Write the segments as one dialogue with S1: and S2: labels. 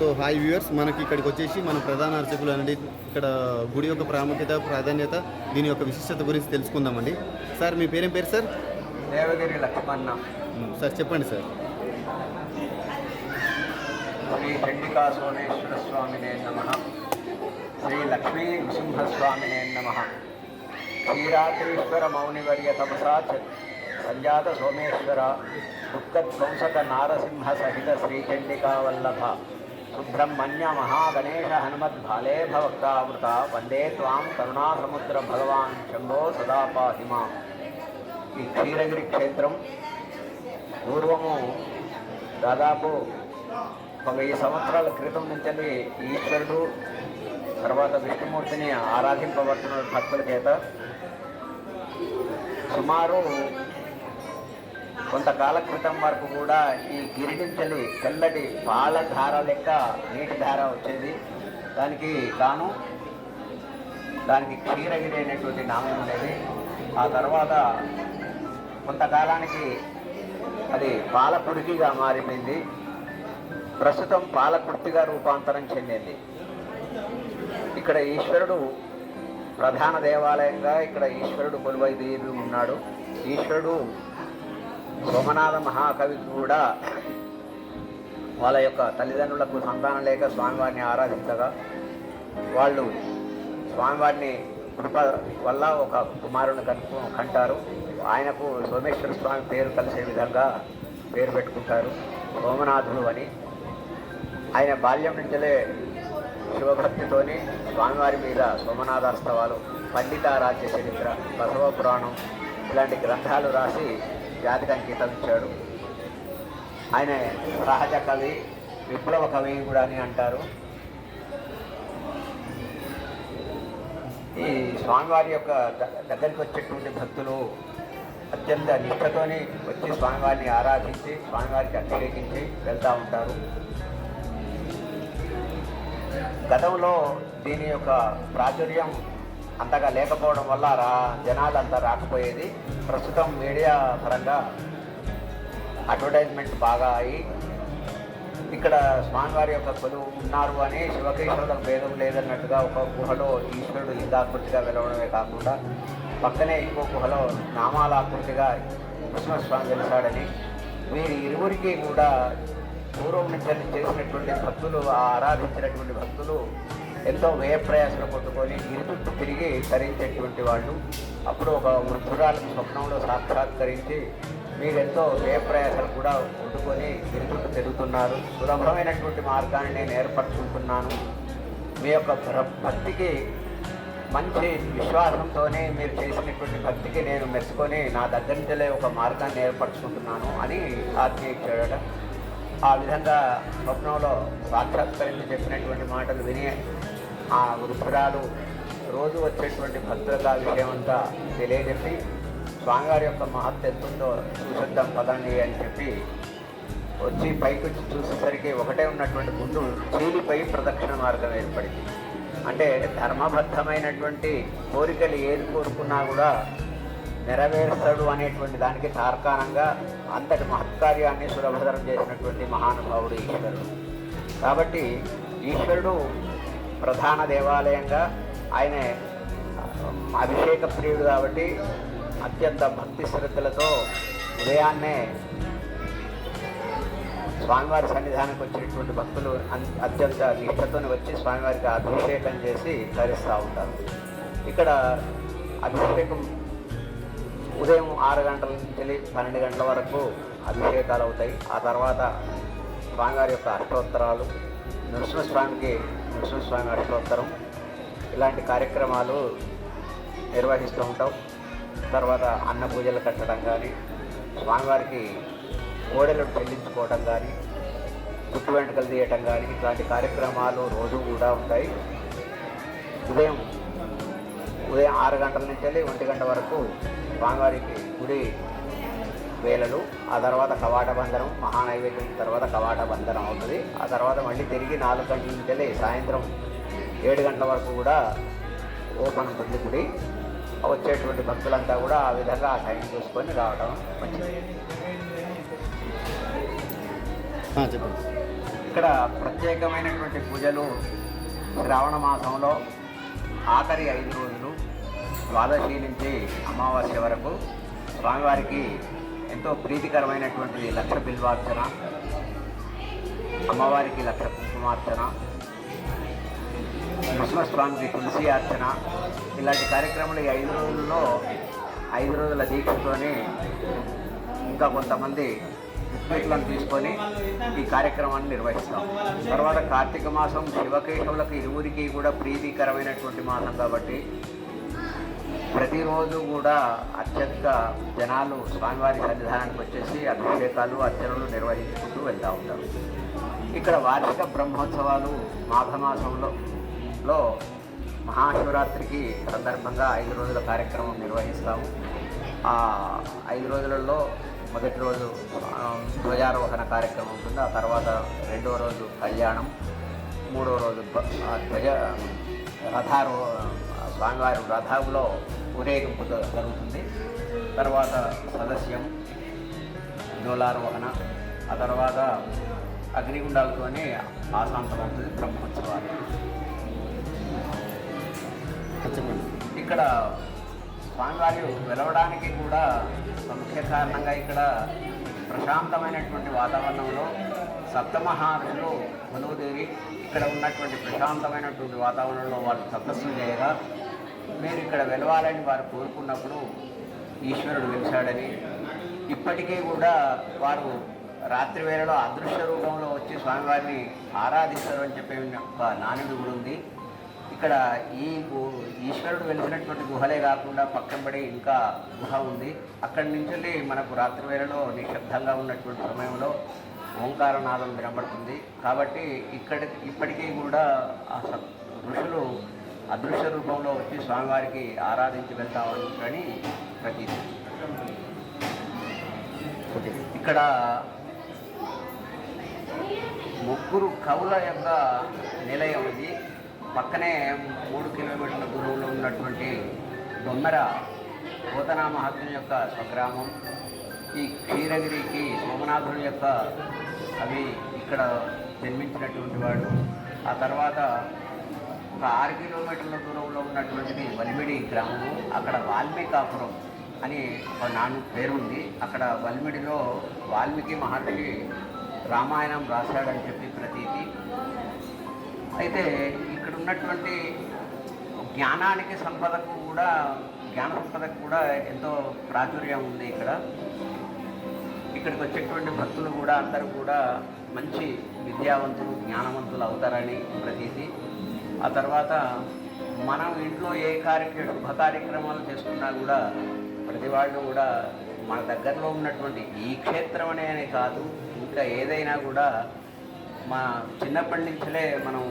S1: So hi viewers, మనకి ఇక్కడికి వచ్చేసి మన ప్రధాన అర్చకులు అనేది ఇక్కడ గుడి యొక్క ప్రాముఖ్యత, ప్రాధాన్యత, దీని యొక్క విశిష్టత గురించి తెలుసుకుందామండి. సార్ మీ పేరేం పేరు సార్?
S2: దేవగిరి లక్ష్మణ.
S1: సార్ చెప్పండి సార్.
S2: శ్రీ చండికా సోమేశ్వర స్వామినే నమః. శ్రీ లక్ష్మీ నృసింహస్వామినే నమః. క్షీరాద్రీశ్వర మౌనివర్య తపసా సంజాత సోమేశ్వర దుఃఖధ్వంసక నారసింహ సహిత శ్రీచండికా వల్లభ సుబ్రహ్మణ్య మహాగణేశ హనుమద్భాలే భవక్తావృత వందే త్వాం కరుణాసముద్ర భగవాన్ శంభో సదా పాహి మాం. ఈ క్షీరగిరి క్షేత్రం పూర్వము దాదాపు 1000 సంవత్సరాల క్రితం నుంచి ఈశ్వరుడు తర్వాత విష్ణుమూర్తిని ఆరాధింపబడుతున్న భక్తుల చేత సుమారు కొంతకాల క్రితం వరకు కూడా ఈ గిరి నుంచి తెల్లటి పాల ధార లెక్క నీటి ధార వచ్చేది. దానికి క్షీరగిరి అనేటువంటి నామం ఉండేది. ఆ తర్వాత కొంతకాలానికి అది పాలకుడికిగా మారిపోయింది. ప్రస్తుతం పాలకుర్తిగా రూపాంతరం చెందింది. ఇక్కడ ఈశ్వరుడు ప్రధాన దేవాలయంగా ఇక్కడ ఈశ్వరుడు కొలువై తీరి ఉన్నాడు. ఈశ్వరుడు సోమనాథ మహాకవి కూడా వాళ్ళ యొక్క తల్లిదండ్రులకు సంతానం లేక స్వామివారిని ఆరాధించగా వాళ్ళు స్వామివారిని కృప వల్ల ఒక కుమారుని కంటారు. ఆయనకు సోమేశ్వర స్వామి పేరు కలిసే విధంగా పేరు పెట్టుకుంటారు, సోమనాథుడు అని. ఆయన బాల్యం నుంచే శివభక్తితోని స్వామివారి మీద సోమనాథాస్తవాలు, పండితారాజ్య చరిత్ర, బసవ పురాణం ఇలాంటి గ్రంథాలు రాసి జాతికి అంకితం ఇచ్చాడు. ఆయన సహజ కవి, విప్లవ కవి కూడా అని అంటారు. ఈ స్వామివారి యొక్క దగ్గరికి వచ్చేటువంటి భక్తులు అత్యంత నిష్ఠతోని వచ్చి స్వామివారిని ఆరాధించి స్వామివారికి అభిషేకించి వెళ్తూ ఉంటారు. గతంలో దీని యొక్క ప్రాచుర్యం అంతగా లేకపోవడం వల్ల జనాలు అంతా రాకపోయేది. ప్రస్తుతం మీడియా పరంగా అడ్వర్టైజ్మెంట్ బాగా అయ్యి ఇక్కడ స్వామివారి యొక్క కొలువు ఉన్నారు అని శివకేశ్వరులకు భేదం లేదన్నట్టుగా ఒక గుహలో ఈశ్వరుడు లింగాకృతిగా వెలవడమే కాకుండా పక్కనే ఇంకో గుహలో నామాలాకృతిగా నృసింహస్వామి వెలిసాడని, వీరి ఇరువురికి కూడా పూర్వం నుంచి చేసినటువంటి భక్తులు, ఆరాధించినటువంటి భక్తులు ఎంతో వ్యయ ప్రయాసలు కొట్టుకొని గిరి చుట్టూ తిరిగి తరించేటువంటి వాళ్ళు. అప్పుడు ఒక వృద్ధురాలకు స్వప్నంలో సాక్షాత్కరించి మీరెంతో వ్యయ ప్రయాసాలు కూడా కొట్టుకొని గిరి చుట్టూ తిరుగుతున్నారు, సులభమైనటువంటి మార్గాన్ని నేను ఏర్పరచుకుంటున్నాను, మీ యొక్క భక్తికి మంచి విశ్వాసంతోనే మీరు చేసినటువంటి భక్తికి నేను మెచ్చుకొని నా దగ్గర నుంచే ఒక మార్గాన్ని ఏర్పరచుకుంటున్నాను అని ఆజ్ఞ ఇచ్చాడట. ఆ విధంగా స్వప్నంలో సాక్షాత్కరించి చెప్పినటువంటి మాటలు విని ఆ వృద్ధురాలు రోజు వచ్చేటువంటి భక్తులకు ఆ విషయం అంతా తెలియజెప్పి స్వామివారి యొక్క మహత్వం ఎంతుందో చూసిద్దాం పదండి అని చెప్పి వచ్చి పైకి వచ్చి చూసేసరికి ఒకటే ఉన్నటువంటి గుండు చీలిపై ప్రదక్షిణ మార్గం ఏర్పడింది. అంటే ధర్మబద్ధమైనటువంటి కోరికలు ఏది కోరుకున్నా కూడా నెరవేరుస్తాడు అనేటువంటి దానికి తార్కాణంగా అంతటి మహత్కార్యాన్ని సులభతరం చేసినటువంటి మహానుభావుడు ఈశ్వరుడు. కాబట్టి ఈశ్వరుడు ప్రధాన దేవాలయంగా ఆయన అభిషేక ప్రియుడు కాబట్టి అత్యంత భక్తి శ్రద్ధలతో ఉదయాన్నే స్వామివారి సన్నిధానానికి వచ్చినటువంటి భక్తులు అత్యంత నిష్ఠతో వచ్చి స్వామివారికి అభిషేకం చేసి ధరిస్తూ ఉంటారు. ఇక్కడ అభిషేకం ఉదయం 6 గంటల నుంచి 12 గంటల వరకు అభిషేకాలు అవుతాయి. ఆ తర్వాత స్వామివారి యొక్క అష్టోత్తరాలు, నృసింహస్వామి అష్టోత్తరం ఇలాంటి కార్యక్రమాలు నిర్వహిస్తూ ఉంటాం. తర్వాత అన్న పూజలు కట్టడం కానీ, స్వామివారికి కోడెలు చెల్లించుకోవడం కానీ, గుట్టు వెంట్రుకలు తీయటం కానీ ఇలాంటి కార్యక్రమాలు రోజు కూడా ఉంటాయి. ఉదయం 6 గంటల నుంచి 1 గంట వరకు స్వామివారికి గుడి వేళలు, ఆ తర్వాత కవాట బంధనం, మహానైవేద్యం తర్వాత కవాట బంధనం అవుతుంది. ఆ తర్వాత మళ్ళీ తిరిగి 4 గంటల నుంచి సాయంత్రం 7 గంటల వరకు కూడా ఓపెన్ ఉంటుంది గుడి. వచ్చేటువంటి భక్తులంతా కూడా ఆ విధంగా ఆ టైం చూసుకొని రావడం మంచిది.
S1: చెప్పండి.
S2: ఇక్కడ ప్రత్యేకమైనటువంటి పూజలు శ్రావణ మాసంలో ఆఖరి 5 రోజులు ద్వాదశి నుంచి అమావాస్య వరకు స్వామివారికి ఎంతో ప్రీతికరమైనటువంటిది లక్ష బిల్వార్చన, అమ్మవారికి లక్ష కుంకుమార్చన, నృసింహస్వామికి తులసి అర్చన, ఇలాంటి కార్యక్రమాలు ఈ 5 రోజుల్లో 5 రోజుల దీక్షతోని ఇంకా కొంతమంది విద్వేషులను తీసుకొని ఈ కార్యక్రమాన్ని నిర్వహిస్తాం. తర్వాత కార్తీక మాసం శివకేశవులకు ఇరువురికి కూడా ప్రీతికరమైనటువంటి మాసం కాబట్టి ప్రతిరోజు కూడా అత్యధిక జనాలు స్వామివారి సన్నిధానానికి వచ్చేసి అభిషేకాలు అర్చనలు నిర్వహించుకుంటూ వెళ్తూ ఉంటారు. ఇక్కడ వార్షిక బ్రహ్మోత్సవాలు మాఘమాసంలో మహాశివరాత్రికి సందర్భంగా 5 రోజుల కార్యక్రమం నిర్వహిస్తాము. ఆ 5 రోజులలో మొదటి రోజు ధ్వజారోహణ కార్యక్రమం ఉంటుంది. ఆ తర్వాత 2వ రోజు కళ్యాణం, 3వ రోజు స్వామివారి రథంలో ఊరేగింపు జరుగుతుంది. తర్వాత సదస్యం, జోలారోహణ, ఆ తర్వాత అగ్నిగుండాలతోనే ఆశాంతమవుతుంది బ్రహ్మోత్సవాలు. ఇక్కడ స్వామివారి వెలవడానికి కూడా ముఖ్య కారణంగా ఇక్కడ ప్రశాంతమైనటువంటి వాతావరణంలో సప్తమహర్షులు కొలువుదీరి ఇక్కడ ఉన్నటువంటి ప్రశాంతమైనటువంటి వాతావరణంలో వాళ్ళు తపస్సు చేయగా మీరు ఇక్కడ వెలవాలని వారు కోరుకున్నప్పుడు ఈశ్వరుడు వెలిశాడని, ఇప్పటికీ కూడా వారు రాత్రి వేళలో అదృశ్య రూపంలో వచ్చి స్వామివారిని ఆరాధిస్తారు అని చెప్పే ఒక నానుడి కూడా ఉంది. ఇక్కడ ఈ ఈశ్వరుడు వెలిసినటువంటి గుహలే కాకుండా పక్కనబడి ఇంకా గుహ ఉంది. అక్కడి నుంచి మనకు రాత్రి వేళలో నిశ్శబ్దంగా ఉన్నటువంటి సమయంలో ఓంకారనాదం వినబడుతుంది. కాబట్టి ఇప్పటికీ కూడా ఆ ఋషులు అదృశ్య రూపంలో వచ్చి స్వామివారికి ఆరాధించి వెళ్తామని ప్రతీతి. ఇక్కడ 3 కవుల యొక్క నిలయం ఇది. పక్కనే 3 కిలోమీటర్ల దూరంలో ఉన్నటువంటి బొమ్మెర పోతనా మహాత్ముని యొక్క స్వగ్రామం. ఈ క్షీరగిరికి సోమనాథుని యొక్క అవి ఇక్కడ జన్మించినటువంటి వాడు. ఆ తర్వాత ఒక 6 కిలోమీటర్ల దూరంలో ఉన్నటువంటిది వలిమిడి గ్రామము. అక్కడ వాల్మీకాపురం అని ఒక పేరు ఉంది. అక్కడ వలిమిడిలో వాల్మీకి మహర్షి రామాయణం రాశాడని చెప్పి ప్రతీతి. అయితే ఇక్కడ ఉన్నటువంటి జ్ఞాన సంపదకు కూడా ఎంతో ప్రాచుర్యం ఉంది. ఇక్కడికి వచ్చేటువంటి భక్తులు కూడా అందరూ కూడా మంచి విద్యావంతులు, జ్ఞానవంతులు అవుతారని ప్రతీతి. ఆ తర్వాత మనం ఇంట్లో ఏ శుభ కార్యక్రమాలు చేసుకున్నా కూడా ప్రతి వాళ్ళు కూడా మన దగ్గరలో ఉన్నటువంటి ఈ క్షేత్రం అనే కాదు, ఇంకా ఏదైనా కూడా మా చిన్నప్పటి నుంచే మనం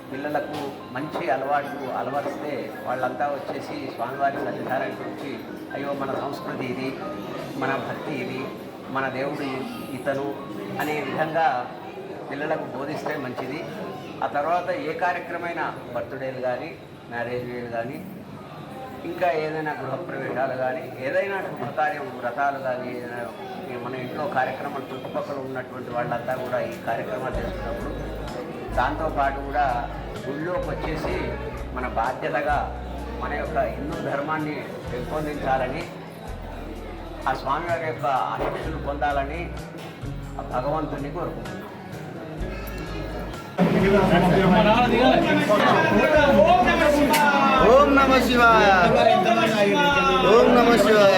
S2: పిల్లలకు మంచి అలవాట్లు అలవరిస్తే వాళ్ళంతా వచ్చేసి స్వామివారి సన్నిధానానికి వచ్చి అయ్యో మన సంస్కృతి ఇది, మన భక్తి ఇది, మన దేవుడు ఇతను అనే విధంగా పిల్లలకు బోధిస్తే మంచిది. ఆ తర్వాత ఏ కార్యక్రమైనా బర్త్డేలు కానీ, మ్యారేజ్ డేలు కానీ, ఇంకా ఏదైనా గృహప్రవేశాలు కానీ, ఏదైనా శుభకార్యం వ్రతాలు కానీ, మన ఇంట్లో కార్యక్రమాలు చుట్టుపక్కల ఉన్నటువంటి వాళ్ళంతా కూడా ఈ కార్యక్రమాలు చేసుకున్నప్పుడు దాంతోపాటు కూడా గుళ్ళోకి వచ్చేసి మన బాధ్యతగా మన యొక్క హిందూ ధర్మాన్ని పెంపొందించాలని, ఆ స్వామివారి యొక్క ఆశీస్సులు పొందాలని భగవంతుని కోరుకుంటున్నాం.
S1: ఓం నమః శివాయ, ఓం నమః శివాయ,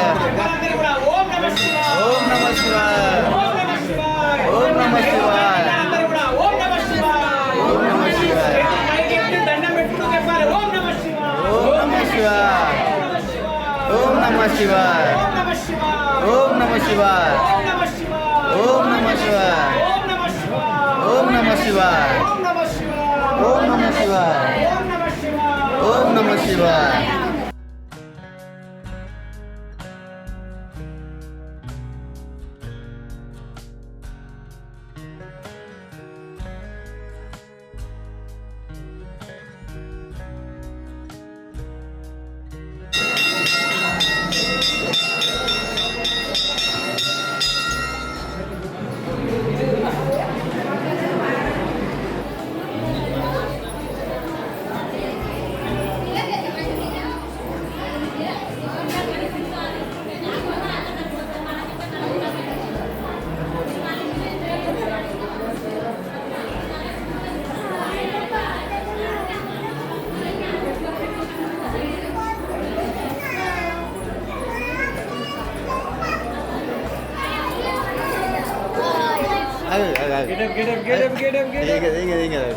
S1: ఓం నమః శివాయ, ఓం నమః శివాయ, ఓం నమః శివాయ, ఓం నమః శివాయ, ఓం నమః శివాయ, ఓం నమః శివాయ, ఓం నమః శివాయ, ఓం నమః శివాయ, ఓం నమః శివాయ, ఓం నమః శివాయ, ఓం నమః శివాయ. ఏం కదా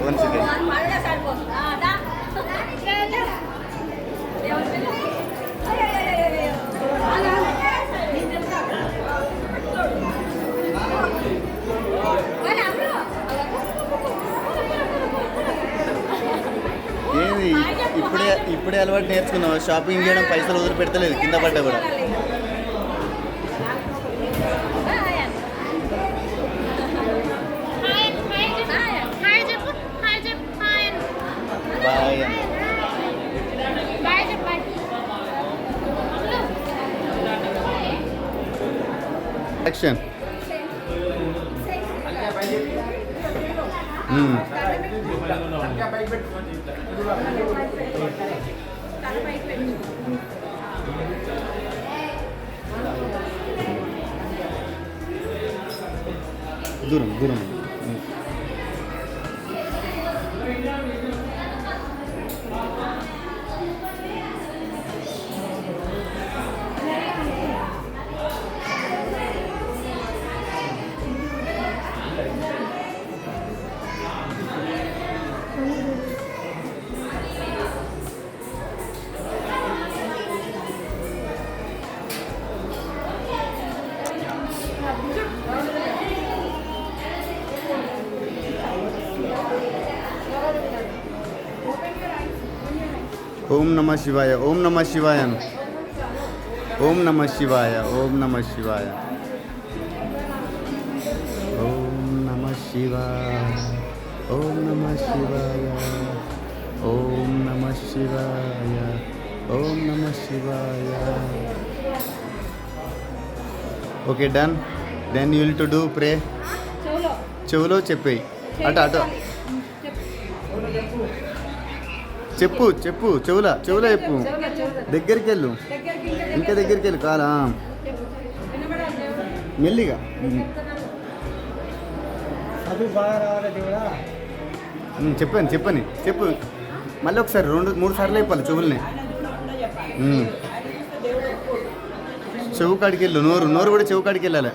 S1: వన్ సెకండ్. ఏంది ఇప్పుడే అలవాటు నేర్చుకున్నావు. షాపింగ్ చేయడం పైసలు వదిలి పెడతలేదు, కింద పడ్డా కూడా. Bye action. దూరం దూరం. ఓం నమ శివాయ, ఓం నమ శివాయ, ఓం నమ శివాయ, ఓం నమ శివాయ, ఓం నమ శివాయ, ఓం నమ శివాయ, ఓం నమ శివాయ, ఓం నమ శివాయ. Okay done. Then you will to do pray. చెవులో చెప్పేయి. అటు చెప్పు చెప్పు, చెవులో చెప్పు. దగ్గరికి వెళ్ళు, ఇంకా దగ్గరికి వెళ్ళు. కాలా మెల్లిగా. చెప్పని చెప్పు. మళ్ళీ ఒకసారి 2-3 సార్లు అయిపోవాలి చెవుల్ని. చెవు కాడికి వెళ్ళు. నోరు కూడా చెవు కాడికి వెళ్ళాలి.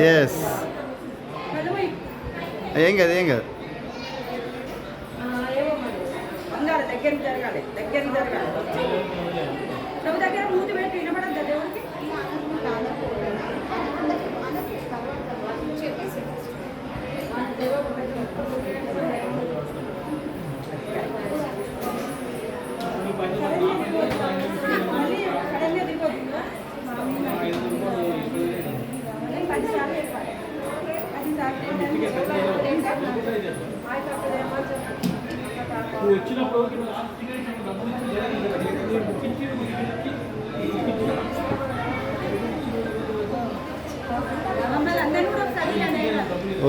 S1: ఎస్. ఏం కాదు.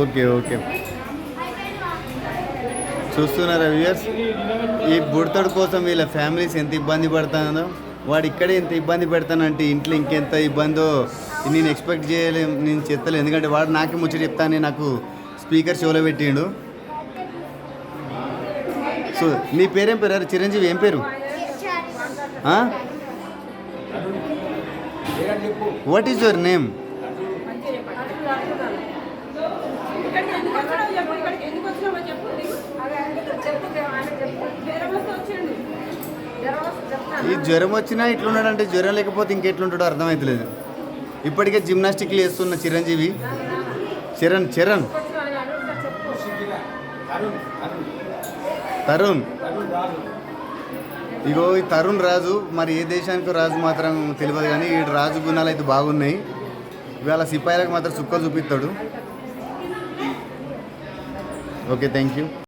S1: ఓకే. చూస్తున్నారా వ్యూయర్స్, ఈ బుడతడు కోసం వీళ్ళ ఫ్యామిలీస్ ఎంత ఇబ్బంది పడుతుందో, వాడు ఇక్కడే ఎంత ఇబ్బంది పెడతానంటే ఇంట్లో ఇంకెంత ఇబ్బందో నేను ఎక్స్పెక్ట్ చేయలేము. నేను చెప్తలేదు, ఎందుకంటే వాడు నాకే ముచ్చట చెప్తానే నాకు స్పీకర్ షోలో పెట్టిండు. సో నీ పేరేం పేరు? చిరంజీవి ఏం పేరు? What is your name? ఈ జ్వరం వచ్చినా ఇట్లున్నాడంటే, జ్వరం లేకపోతే ఇంకెట్లుంటాడో అర్థమవుతలేదు. ఇప్పటికే జిమ్నాస్టిక్లు వేస్తున్న చిరంజీవి. చరణ్ తరుణ్. ఇగో ఈ తరుణ్ రాజు, మరి ఏ దేశానికి రాజు మాత్రం తెలియదు, కానీ ఈ రాజు గుణాలు అయితే బాగున్నాయి. ఇవాళ సిపాయిలకు మాత్రం చుక్కలు చూపిస్తాడు. Okay, thank you.